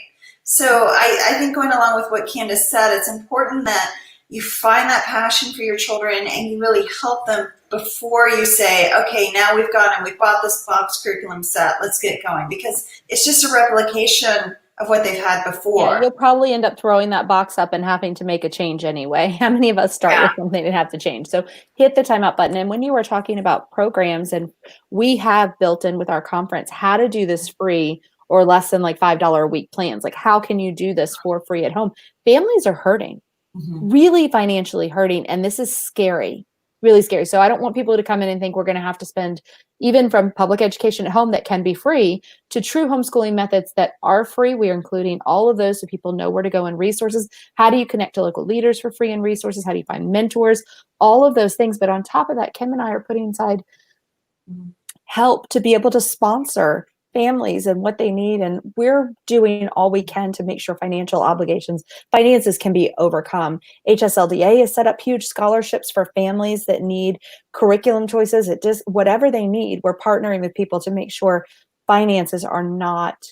So I think going along with what Candace said, it's important that you find that passion for your children and you really help them before you say, okay, now we've gone and we've bought this box curriculum set, let's get going, because it's just a replication of what they've had before. Yeah, you'll probably end up throwing that box up and having to make a change anyway. How many of us start with something and have to change? So hit the timeout button. And when you were talking about programs, and we have built in with our conference how to do this free or less than like $5 a week plans, like how can you do this for free at home? Families are hurting, really financially hurting. And this is scary, really scary. So I don't want people to come in and think we're going to have to spend, even from public education at home that can be free to true homeschooling methods that are free. We are including all of those so people know where to go and resources. How do you connect to local leaders for free and resources? How do you find mentors? All of those things. But on top of that, Kim and I are putting aside help to be able to sponsor families and what they need. And we're doing all we can to make sure finances can be overcome. HSLDA has set up huge scholarships for families that need curriculum choices. It just, whatever they need, we're partnering with people to make sure finances are not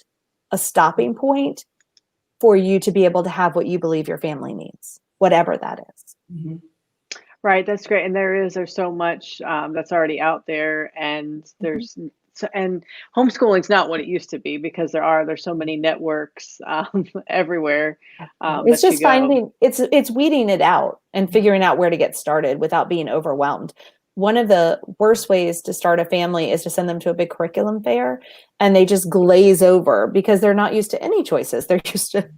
a stopping point for you to be able to have what you believe your family needs, whatever that is. Right. That's great. And there's so much that's already out there, and and homeschooling is not what it used to be, because there's so many networks everywhere. It's just it's weeding it out and figuring out where to get started without being overwhelmed. One of the worst ways to start a family is to send them to a big curriculum fair, and they just glaze over because they're not used to any choices. They're used to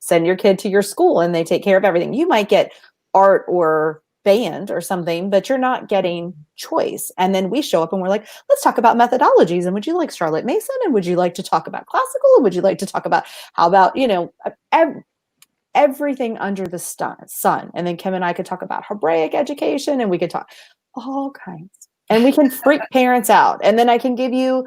send your kid to your school and they take care of everything. You might get art or band or something, but you're not getting choice. And then we show up and we're like, let's talk about methodologies. And would you like Charlotte Mason? And would you like to talk about classical? And would you like to talk about how about, everything under the sun? And then Kim and I could talk about Hebraic education, and we could talk all kinds, and we can freak parents out. And then I can give you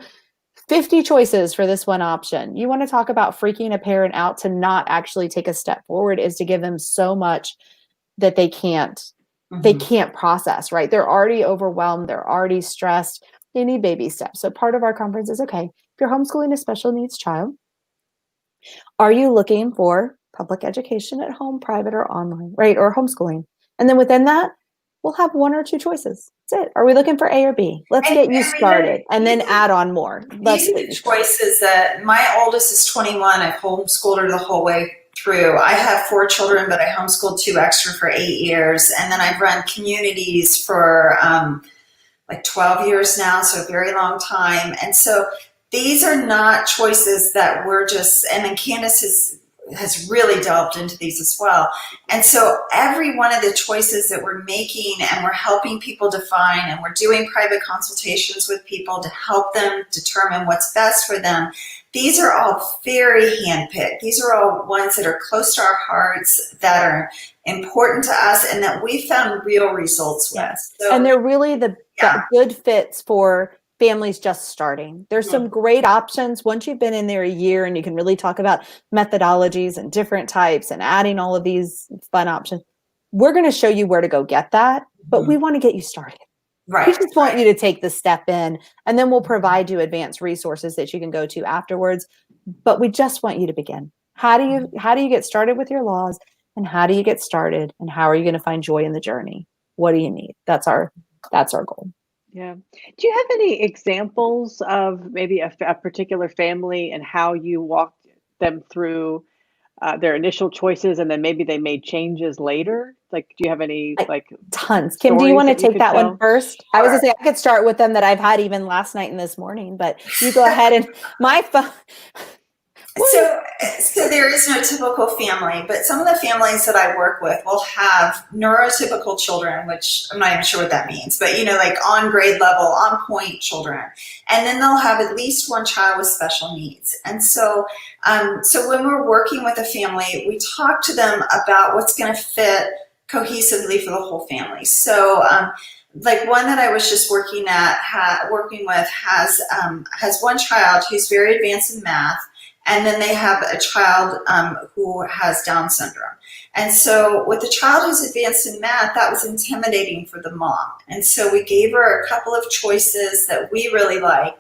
50 choices for this one option. You want to talk about freaking a parent out to not actually take a step forward, is to give them so much that they can't process, right? They're already overwhelmed. They're already stressed. They need baby steps. So part of our conference is, okay, if you're homeschooling a special needs child, are you looking for public education at home, private or online, right? Or homeschooling? And then within that, we'll have one or two choices. That's it. Are we looking for A or B? Let's get you started and then add on more. These are the choices that my oldest is 21. I've homeschooled her the whole way through. I have 4 children, but I homeschooled 2 extra for 8 years. And then I've run communities for like 12 years now, so a very long time. And so these are not choices that we're just, and then Candace has really delved into these as well. And so every one of the choices that we're making, and we're helping people define, and we're doing private consultations with people to help them determine what's best for them, these are all very handpicked. These are all ones that are close to our hearts, that are important to us, and that we found real results with. Yes. So, And they're really the good fits for families just starting. There's some great options once you've been in there a year, and you can really talk about methodologies and different types and adding all of these fun options. We're going to show you where to go get that, but we want to get you started. right. We just want you to take the step in, and then we'll provide you advanced resources that you can go to afterwards. But we just want you to begin. How do you get started with your laws, and how do you get started, and how are you going to find joy in the journey? What do you need? That's our goal. Yeah. Do you have any examples of maybe a particular family and how you walked them through their initial choices, and then maybe they made changes later? Like, do you have any tons? Kim, do you want to take that one first? Sure. I was going to say I could start with them that I've had even last night and this morning, but you go ahead. And my phone. So there is no typical family, but some of the families that I work with will have neurotypical children, which I'm not even sure what that means, but like on grade level, on point children. And then they'll have at least one child with special needs. And so when we're working with a family, we talk to them about what's going to fit cohesively for the whole family. So like one that I was just working with has one child who's very advanced in math. And then they have a child who has Down syndrome. And so with the child who's advanced in math, that was intimidating for the mom. And so we gave her a couple of choices that we really like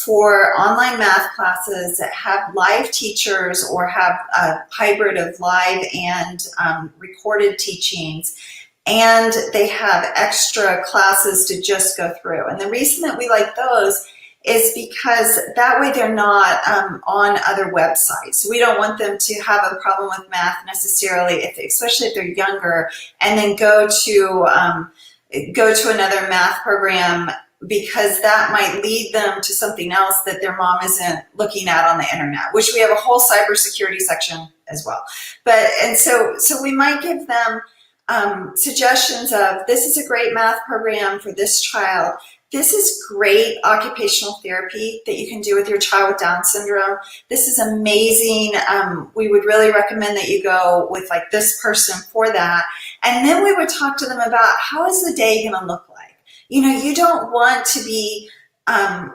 for online math classes that have live teachers or have a hybrid of live and recorded teachings. And they have extra classes to just go through. And the reason that we like those is because that way they're not on other websites. We don't want them to have a problem with math necessarily, especially if they're younger, and then go to another math program, because that might lead them to something else that their mom isn't looking at on the internet, which we have a whole cybersecurity section as well. So we might give them suggestions of, this is a great math program for this child. This is great occupational therapy that you can do with your child with Down syndrome. This is amazing. We would really recommend that you go with like this person for that. And then we would talk to them about, how is the day going to look like? You don't want to be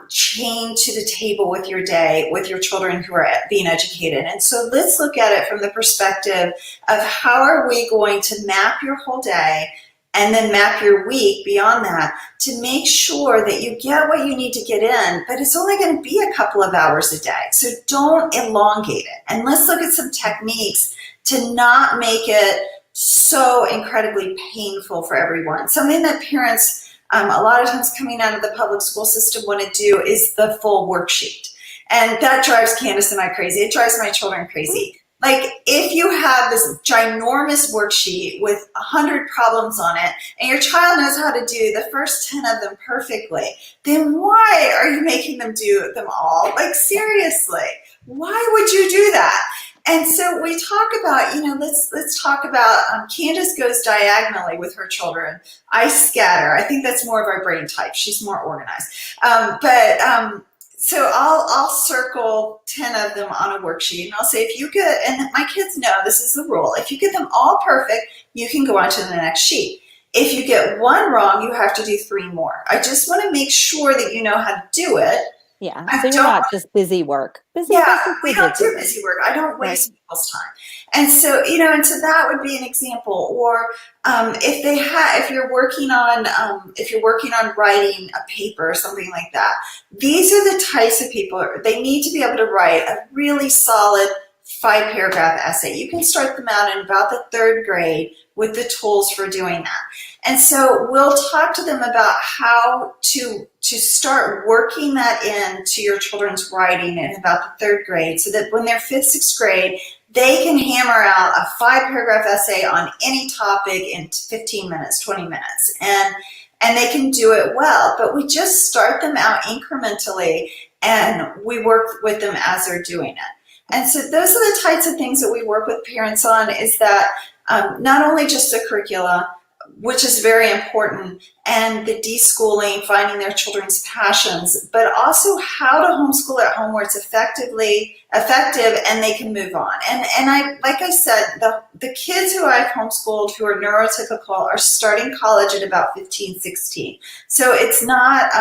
chained to the table with your day with your children who are being educated. And so let's look at it from the perspective of, how are we going to map your whole day and then map your week beyond that to make sure that you get what you need to get in, but it's only going to be a couple of hours a day. So don't elongate it. And let's look at some techniques to not make it so incredibly painful for everyone. Something that parents, a lot of times coming out of the public school system, want to do is the full worksheet. And that drives Candace and I crazy. It drives my children crazy. Like, if you have this ginormous worksheet with 100 problems on it, and your child knows how to do the first 10 of them perfectly, then why are you making them do them all? Like, seriously, why would you do that? And so we talk about, let's talk about, Candace goes diagonally with her children. I scatter. I think that's more of our brain type. She's more organized. So I'll circle 10 of them on a worksheet, and I'll say, if you get, and my kids know this is the rule, if you get them all perfect, you can go on to the next sheet. If you get one wrong, you have to do 3 more. I just want to make sure that you know how to do it. Yeah, so you're not just busy work. We don't do busy work. I don't waste people's time. And so, and so that would be an example. Or if you're working on writing a paper or something like that, these are the types of people. They need to be able to write a really solid 5-paragraph essay. You can start them out in about the 3rd grade with the tools for doing that. And so we'll talk to them about how to start working that into your children's writing in about the 3rd grade, so that when they're 5th, 6th grade, they can hammer out a 5-paragraph essay on any topic in 15 minutes, 20 minutes. And they can do it well, but we just start them out incrementally and we work with them as they're doing it. And so those are the types of things that we work with parents on, is that not only just the curricula, which is very important, and the deschooling, finding their children's passions, but also how to homeschool at home where it's effective and they can move on. And I, like I said, the kids who I've homeschooled who are neurotypical are starting college at about 15, 16. So it's not,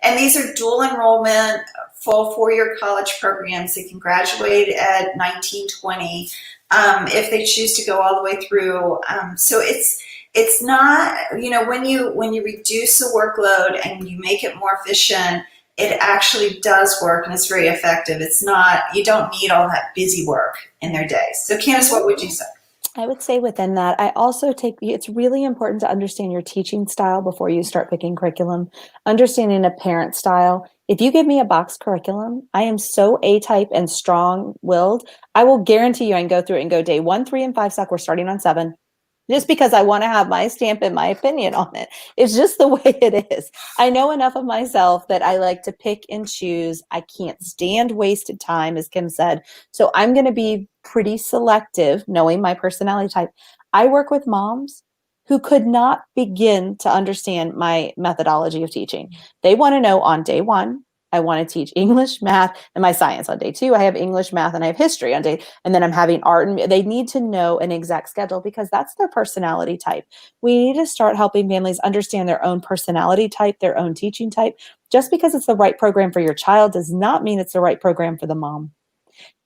and these are dual enrollment, full 4-year college programs. They can graduate at 19, 20 if they choose to go all the way through. So it's not, when you reduce the workload and you make it more efficient, it actually does work and it's very effective. It's not, you don't need all that busy work in their day. So Candace, what would you say? I would say within that, I also it's really important to understand your teaching style before you start picking curriculum. Understanding a parent style. If you give me a box curriculum, I am so A-type and strong-willed, I will guarantee you I can go through it and go day 1, 3, and 5 suck. We're starting on 7. Just because I want to have my stamp and my opinion on it. It's just the way it is. I know enough of myself that I like to pick and choose. I can't stand wasted time, as Kim said. So I'm going to be pretty selective, knowing my personality type. I work with moms who could not begin to understand my methodology of teaching. They want to know on day 1, I want to teach English, math, and my science. On day 2, I have English, math, and I have history on day, and then I'm having art. And they need to know an exact schedule because that's their personality type. We need to start helping families understand their own personality type, their own teaching type. Just because it's the right program for your child does not mean it's the right program for the mom.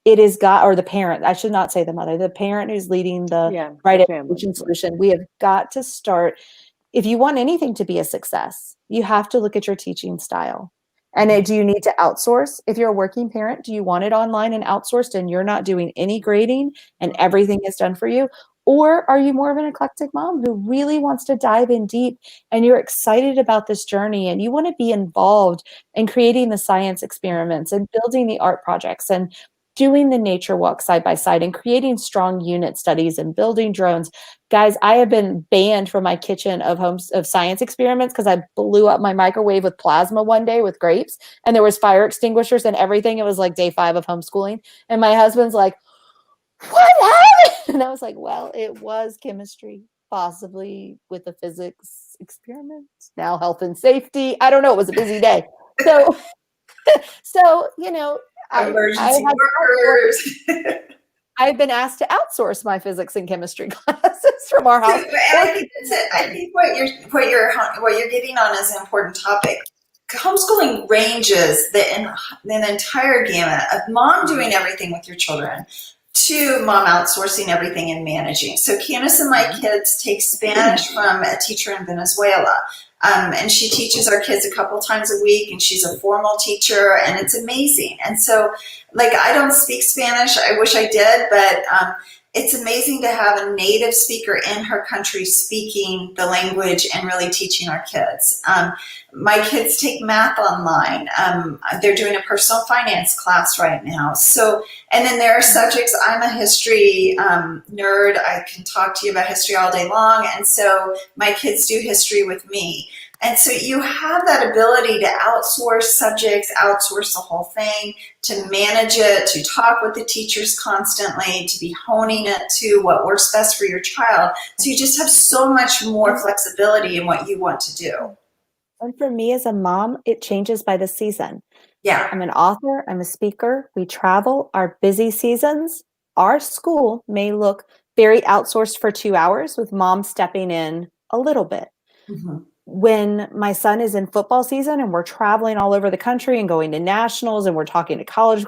It is or the parent. I should not say the mother. The parent who's leading the right education solution. We have got to start. If you want anything to be a success, you have to look at your teaching style. And do you need to outsource? If you're a working parent, do you want it online and outsourced and you're not doing any grading and everything is done for you? Or are you more of an eclectic mom who really wants to dive in deep and you're excited about this journey and you want to be involved in creating the science experiments and building the art projects and doing the nature walk side by side and creating strong unit studies and building drones? Guys, I have been banned from my kitchen of science experiments because I blew up my microwave with plasma one day with grapes and there was fire extinguishers and everything. It was like day 5 of homeschooling. And my husband's like, what happened? And I was like, well, it was chemistry, possibly with a physics experiment. Now health and safety. I don't know. It was a busy day. So, Emergency workers. I've been asked to outsource my physics and chemistry classes from our house. And I think what you're getting on is an important topic. Homeschooling ranges the entire gamut of mom doing everything with your children to mom outsourcing everything and managing. So Candace and my kids take Spanish from a teacher in Venezuela. And she teaches our kids a couple times a week, and she's a formal teacher, and it's amazing. And so, I don't speak Spanish. I wish I did, but it's amazing to have a native speaker in her country speaking the language and really teaching our kids. My kids take math online. They're doing a personal finance class right now. So, and then there are subjects. I'm a history nerd. I can talk to you about history all day long. And so my kids do history with me. And so you have that ability to outsource subjects, outsource the whole thing, to manage it, to talk with the teachers constantly, to be honing it to what works best for your child. So you just have so much more flexibility in what you want to do. And for me as a mom, it changes by the season. Yeah. I'm an author, I'm a speaker, we travel, our busy seasons, our school may look very outsourced for 2 hours with mom stepping in a little bit. Mm-hmm. When my son is in football season and we're traveling all over the country and going to nationals and we're talking to college,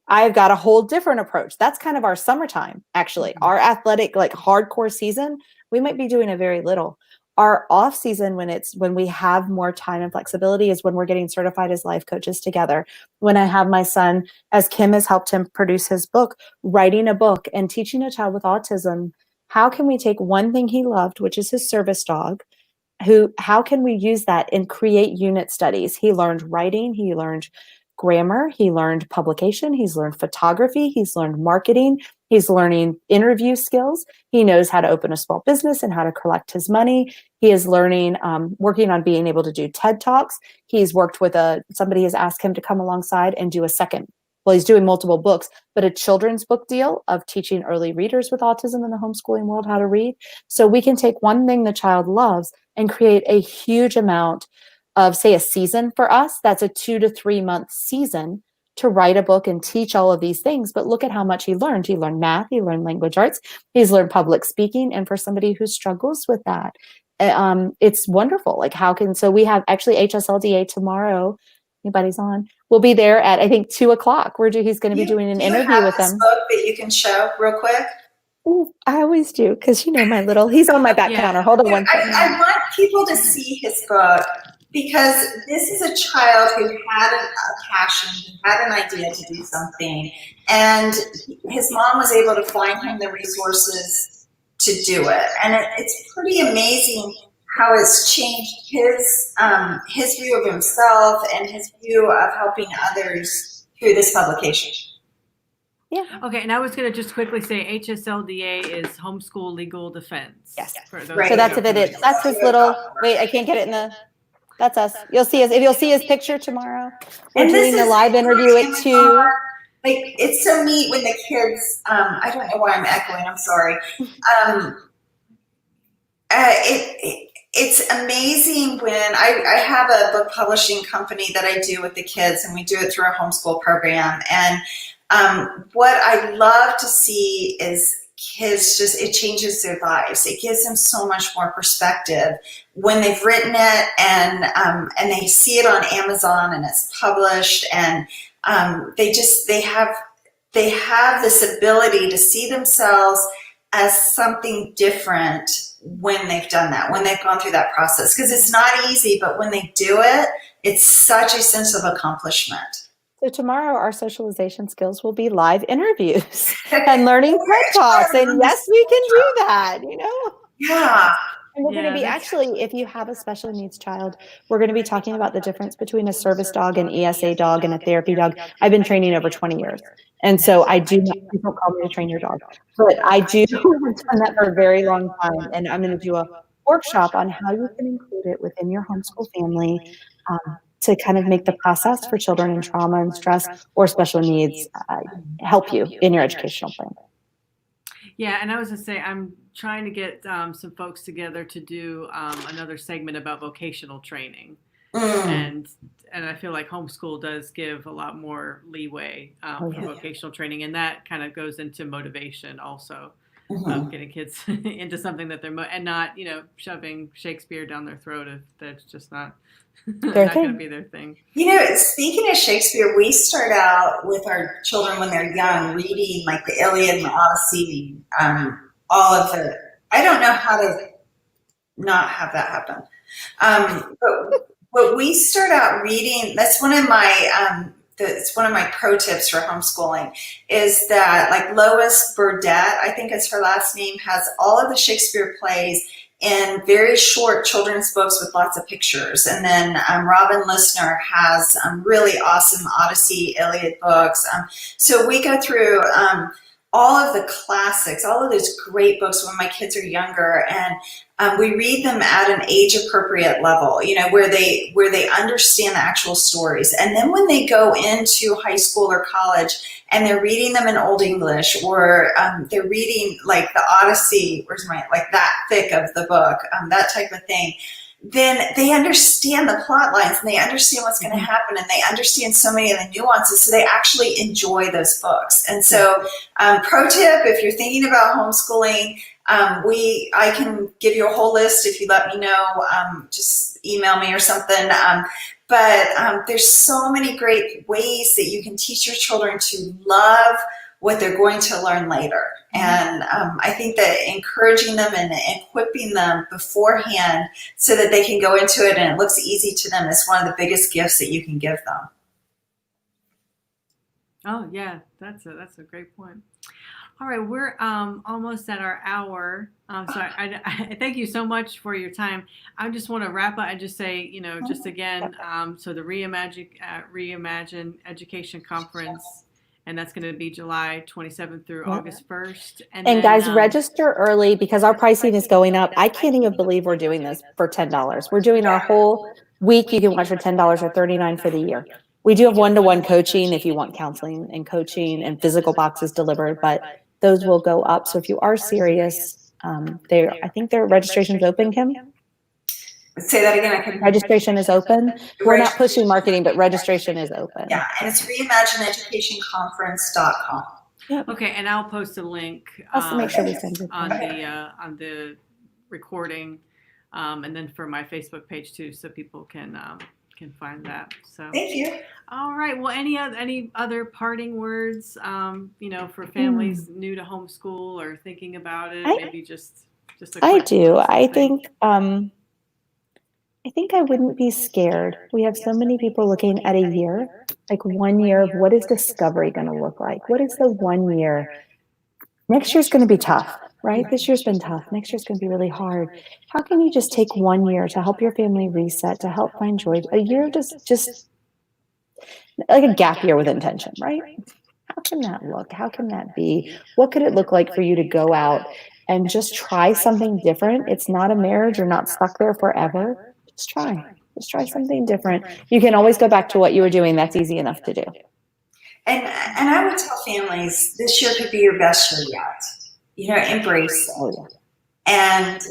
I've got a whole different approach. That's kind of our summertime, actually. Mm-hmm. Our athletic, hardcore season, we might be doing a very little. Our off season, when we have more time and flexibility, is when we're getting certified as life coaches together. When I have my son, as Kim has helped him produce his book, writing a book and teaching a child with autism, how can we take one thing he loved, which is his service dog, how can we use that and create unit studies? He learned writing, he learned grammar, he learned publication, he's learned photography, he's learned marketing, he's learning interview skills. He knows how to open a small business and how to collect his money. He is learning, working on being able to do TED Talks. He's worked with somebody has asked him to come alongside and do a second. Well, he's doing multiple books, but a children's book deal of teaching early readers with autism in the homeschooling world how to read. So we can take one thing the child loves and create a huge amount of, say, a season for us. That's a 2 to 3 month season to write a book and teach all of these things. But look at how much he learned. He learned math, he learned language arts, he's learned public speaking. And for somebody who struggles with that, it's wonderful. Like so we have actually HSLDA tomorrow. Anybody's on? We'll be there at, I think, 2:00. He's going to be doing an interview with them. Book that you can show real quick? Ooh, I always do, because he's on my back counter. Hold on one second. I want people to see his book, because this is a child who had a passion, who had an idea to do something, and his mom was able to find him the resources to do it. And it's pretty amazing how it's changed his view of himself and his view of helping others through this publication. Yeah. Okay, and I was going to just quickly say HSLDA is Homeschool Legal Defense. Yes. Right. So that's that's his little. Wait, I can't get it in the. That's us. You'll see his picture tomorrow. We're doing the live interview at 2. Like, it's so neat when the kids. I don't know why I'm echoing. I'm sorry. It's amazing when I have a book publishing company that I do with the kids, and we do it through our homeschool program. And what I love to see is kids it changes their lives. It gives them so much more perspective when they've written it, and they see it on Amazon and it's published, and they have this ability to see themselves as something different when they've done that, when they've gone through that process. Because it's not easy, but when they do it, it's such a sense of accomplishment. So tomorrow, our socialization skills will be live interviews and learning TED Talks. And yes, we can do that, Yeah. And we're going to be if you have a special needs child, we're going to be talking about the difference between a service dog, an ESA dog, and a therapy dog. I've been training over 20 years. And so I do not, people call me to train your dog, but I do have done that for a very long time. And I'm going to do a workshop on how you can include it within your homeschool family to kind of make the process for children in trauma and stress or special needs help you in your educational plan. Yeah, and I was going to say, I'm trying to get some folks together to do another segment about vocational training. And I feel like homeschool does give a lot more leeway for vocational training, and that kind of goes into motivation also, of getting kids into something that they're and not shoving Shakespeare down their throat if that's just not going to be their thing. Speaking of Shakespeare, we start out with our children when they're young reading like the Iliad and the Odyssey, all of the. I don't know how to not have that happen, but we start out reading. That's one of my it's one of my pro tips for homeschooling, is that like Lois Burdett, I think it's her last name, has all of the Shakespeare plays in very short children's books with lots of pictures. And then Robin Listener has really awesome Odyssey, Iliad books. So we go through all of the classics, all of those great books when my kids are younger, and we read them at an age-appropriate level, where they understand the actual stories. And then when they go into high school or college and they're reading them in Old English, or they're reading like the Odyssey, like that thick of the book, that type of thing, then they understand the plot lines and they understand what's going to happen, and they understand so many of the nuances, so they actually enjoy those books. And so pro tip, if you're thinking about homeschooling, I can give you a whole list if you let me know, just email me or something. But there's so many great ways that you can teach your children to love what they're going to learn later. And I think that encouraging them and equipping them beforehand so that they can go into it and it looks easy to them is one of the biggest gifts that you can give them. Oh yeah, that's a great point. All right, we're almost at our hour. So I thank you so much for your time. I just want to wrap up and just say, just again, so the Reimagine Education Conference and that's going to be July 27th through Yeah. August 1st. And then, guys, register early because our pricing is going up. I can't even believe we're doing this for $10. We're doing our whole week. You can watch for $10 or $39 for the year. We do have one-to-one coaching if you want counseling and coaching and physical boxes delivered, but those will go up. So if you are serious, I think their registration's open, Kim. Say that again. I couldn't. Registration is open. We're not pushing marketing, but registration is open. Yeah, and it's reimagineeducationconference.com. Yep. Okay, and I'll post a link Make sure we send you on the recording, and then for my Facebook page too, so people can find that. So thank you. All right. Well, any other parting words, for families new to homeschool or thinking about it? Maybe just a quick I do. I think I wouldn't be scared. We have so many people looking at a year, like 1 year of what is discovery going to look like? What is the 1 year? Next year's going to be tough, right? This year's been tough. Next year's going to be really hard. How can you just take 1 year to help your family reset, to help find joy? A year just like a gap year with intention, right? How can that look? How can that be? What could it look like for you to go out and just try something different? It's not a marriage. You're not stuck there forever. Just try something different. You can always go back to what you were doing. That's easy enough to do. And I would tell families this year could be your best year yet. Embrace it. Oh, yeah. And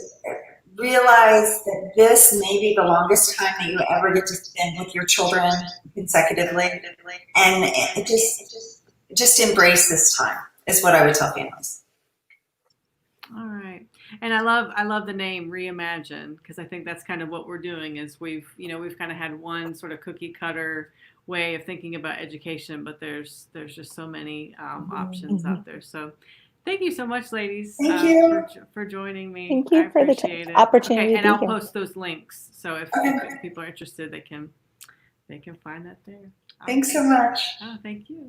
realize that this may be the longest time that you ever get to spend with your children consecutively. And just embrace this time is what I would tell families. All right. And I love the name Reimagine, because I think that's kind of what we're doing is we've kind of had one sort of cookie cutter way of thinking about education, but there's just so many options out there. So thank you so much, ladies. Thank you for joining me. Thank you for the opportunity. Okay, and I'll post those links. So if people are interested, they can find that there. Thanks so much. Oh, thank you.